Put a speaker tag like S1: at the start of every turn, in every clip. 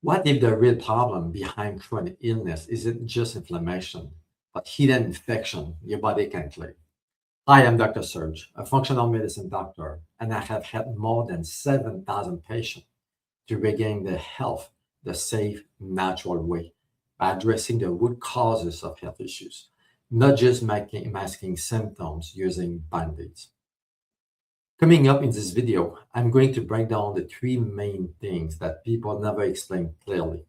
S1: What if the real problem behind chronic illness isn't just inflammation, but hidden infection your body can clear? Hi, I'm Dr. Serge, a functional medicine doctor, and I have helped more than 7,000 patients to regain their health the safe, natural way by addressing the root causes of health issues, not just masking symptoms using band-aids. Coming up in this video, I'm going to break down the three main things that people never explain clearly.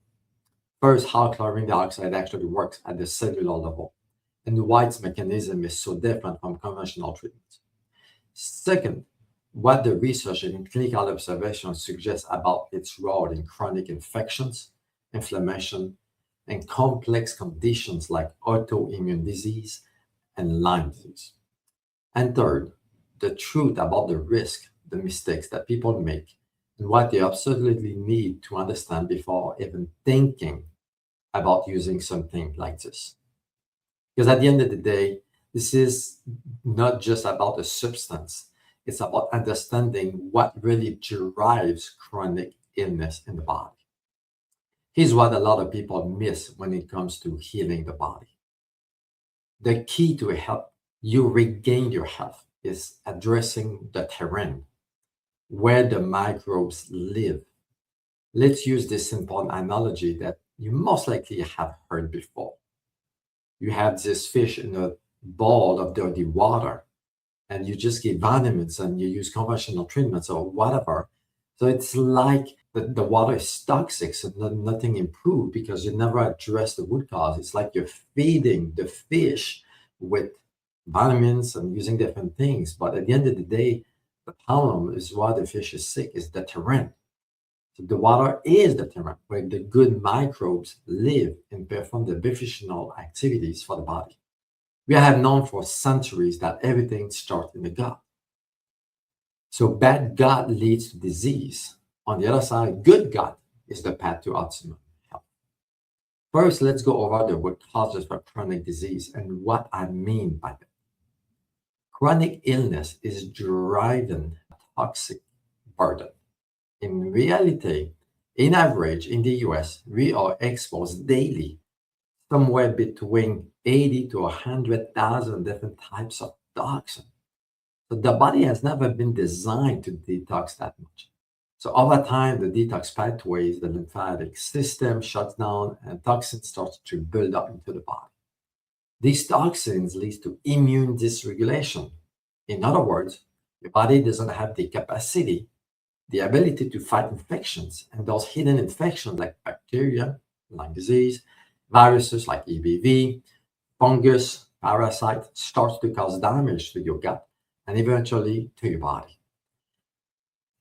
S1: First, how chlorine dioxide actually works at the cellular level and why its mechanism is so different from conventional treatments. Second, what the research and clinical observations suggest about its role in chronic infections, inflammation, and complex conditions like autoimmune disease and Lyme disease. And third, the truth about the risk, the mistakes that people make, and what they absolutely need to understand before even thinking about using something like this. Because at the end of the day, this is not just about the substance, it's about understanding what really drives chronic illness in the body. Here's what a lot of people miss when it comes to healing the body. The key to help you regain your health is addressing the terrain where the microbes live. Let's use this simple analogy that you most likely have heard before. You have this fish in a bowl of dirty water, and you just give vitamins and you use conventional treatments or whatever. So it's like the water is toxic, so nothing improved because you never address the root cause. It's like you're feeding the fish with vitamins and using different things. But at the end of the day, the problem is why the fish is sick is the terrain. So the water is the terrain where the good microbes live and perform the beneficial activities for the body. We have known for centuries that everything starts in the gut. So bad gut leads to disease. On the other side, good gut is the path to optimal health. First, let's go over the root causes for chronic disease and what I mean by that. Chronic illness is driven by toxic burden. In reality, in average in the US, we are exposed daily somewhere between 80 to 100,000 different types of toxins. So the body has never been designed to detox that much. So over time, the detox pathways, the lymphatic system shuts down and toxins start to build up into the body. These toxins lead to immune dysregulation. In other words, your body doesn't have the capacity, the ability to fight infections, and those hidden infections like bacteria, Lyme disease, viruses like EBV, fungus, parasites start to cause damage to your gut and eventually to your body.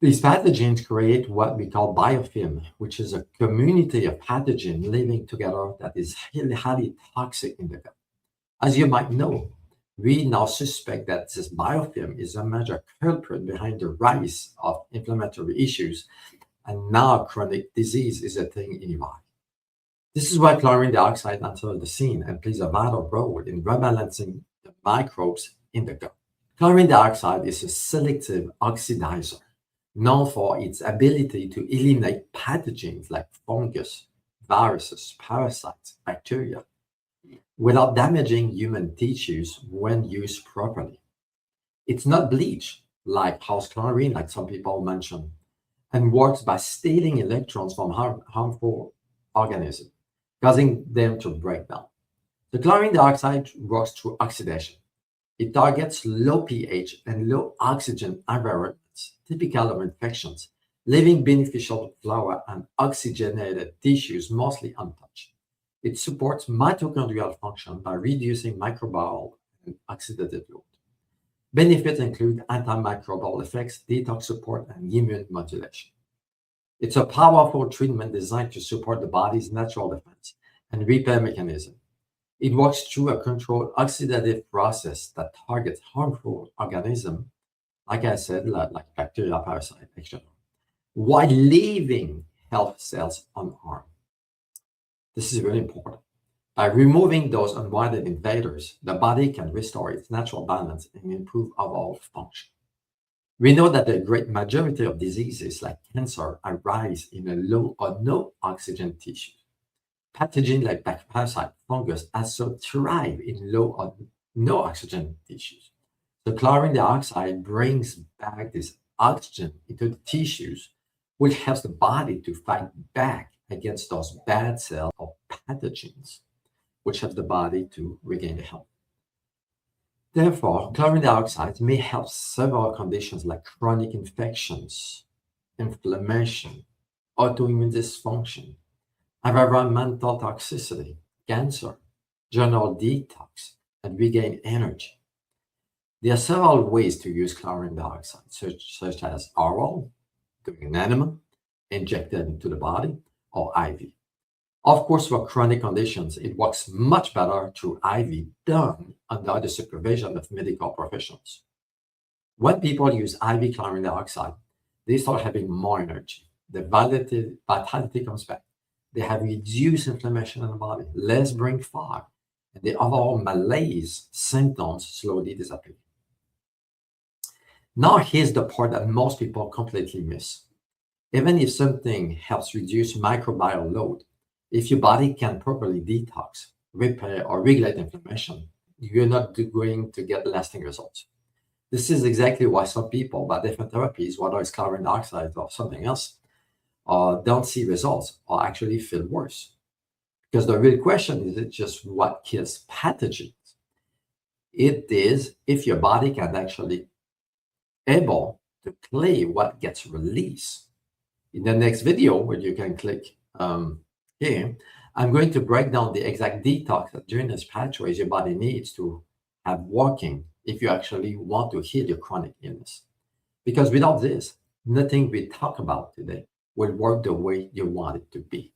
S1: These pathogens create what we call biofilm, which is a community of pathogens living together that is highly toxic in the gut. As you might know, we now suspect that this biofilm is a major culprit behind the rise of inflammatory issues, and now chronic disease is a thing in your body. This is why chlorine dioxide enters the scene and plays a vital role in rebalancing the microbes in the gut. Chlorine dioxide is a selective oxidizer, known for its ability to eliminate pathogens like fungus, viruses, parasites, bacteria, without damaging human tissues when used properly. It's not bleach, like house chlorine, like some people mention, and works by stealing electrons from harmful organisms, causing them to break down. The chlorine dioxide works through oxidation. It targets low pH and low oxygen environments, typical of infections, leaving beneficial flora and oxygenated tissues mostly untouched. It supports mitochondrial function by reducing microbial and oxidative load. Benefits include antimicrobial effects, detox support, and immune modulation. It's a powerful treatment designed to support the body's natural defense and repair mechanism. It works through a controlled oxidative process that targets harmful organisms, like I said, like bacteria, parasites, etc., while leaving healthy cells unharmed. This is really important. By removing those unwanted invaders, the body can restore its natural balance and improve overall function. We know that the great majority of diseases like cancer arise in a low or no oxygen tissue. Pathogens like parasites, fungus also thrive in low or no oxygen tissues. The chlorine dioxide brings back this oxygen into the tissues, which helps the body to fight back against those bad cells or pathogens, which helps the body to regain the health. Therefore, chlorine dioxide may help several conditions like chronic infections, inflammation, autoimmune dysfunction, environmental toxicity, cancer, general detox, and regain energy. There are several ways to use chlorine dioxide, such as oral, doing an enema, injected into the body, or IV. Of course, for chronic conditions, it works much better through IV done under the supervision of medical professionals. When people use IV chlorine dioxide, they start having more energy. The vitality comes back. They have reduced inflammation in the body, less brain fog, and the overall malaise symptoms slowly disappear. Now, here's the part that most people completely miss. Even if something helps reduce microbial load, if your body can properly detox, repair, or regulate inflammation, you're not going to get lasting results. This is exactly why some people, by different therapies, whether it's chlorine dioxide or something else, don't see results or actually feel worse. Because the real question is it just what kills pathogens? It is if your body can actually able to play what gets released. In the next video, where you can click here, I'm going to break down the exact detox and drainage pathways your body needs to have working if you actually want to heal your chronic illness. Because without this, nothing we talk about today will work the way you want it to be.